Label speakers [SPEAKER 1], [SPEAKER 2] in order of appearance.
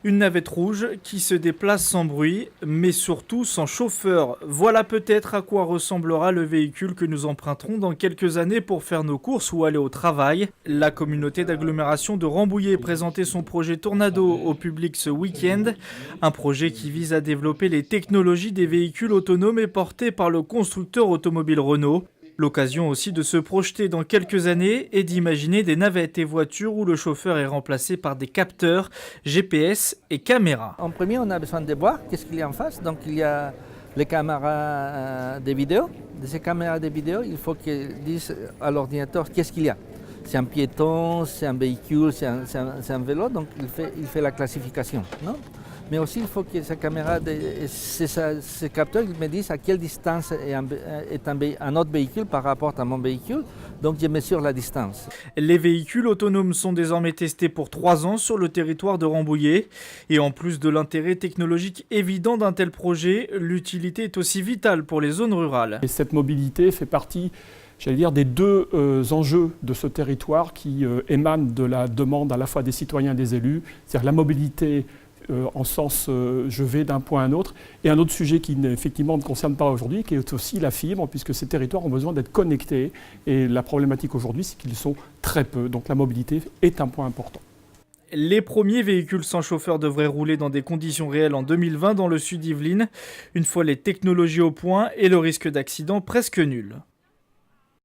[SPEAKER 1] Une navette rouge qui se déplace sans bruit, mais surtout sans chauffeur. Voilà peut-être à quoi ressemblera le véhicule que nous emprunterons dans quelques années pour faire nos courses ou aller au travail. La communauté d'agglomération de Rambouillet présentait son projet Tornado au public ce week-end. Un projet qui vise à développer les technologies des véhicules autonomes et portés par le constructeur automobile Renault. L'occasion aussi de se projeter dans quelques années et d'imaginer des navettes et voitures où le chauffeur est remplacé par des capteurs, GPS et caméras.
[SPEAKER 2] En premier, on a besoin de voir qu'est-ce qu'il y a en face. Donc il y a les caméras de vidéo. De ces caméras de vidéo, il faut qu'ils disent à l'ordinateur qu'est-ce qu'il y a. C'est un piéton, c'est un véhicule, c'est un vélo, donc il fait la classification. Non, mais aussi, il faut que ces caméras, ces capteurs, ils me disent à quelle distance est un autre véhicule par rapport à mon véhicule. Donc, je mesure la distance.
[SPEAKER 1] Les véhicules autonomes sont désormais testés pour 3 ans sur le territoire de Rambouillet. Et en plus de l'intérêt technologique évident d'un tel projet, l'utilité est aussi vitale pour les zones rurales.
[SPEAKER 3] Et cette mobilité fait partie, j'allais dire, des deux enjeux de ce territoire qui émanent de la demande à la fois des citoyens et des élus, c'est-à-dire la mobilité en sens je vais d'un point à un autre, et un autre sujet qui effectivement ne concerne pas aujourd'hui, qui est aussi la fibre, puisque ces territoires ont besoin d'être connectés, et la problématique aujourd'hui, c'est qu'ils sont très peu, donc la mobilité est un point important.
[SPEAKER 1] Les premiers véhicules sans chauffeur devraient rouler dans des conditions réelles en 2020 dans le sud Yvelines, une fois les technologies au point et le risque d'accident presque nul.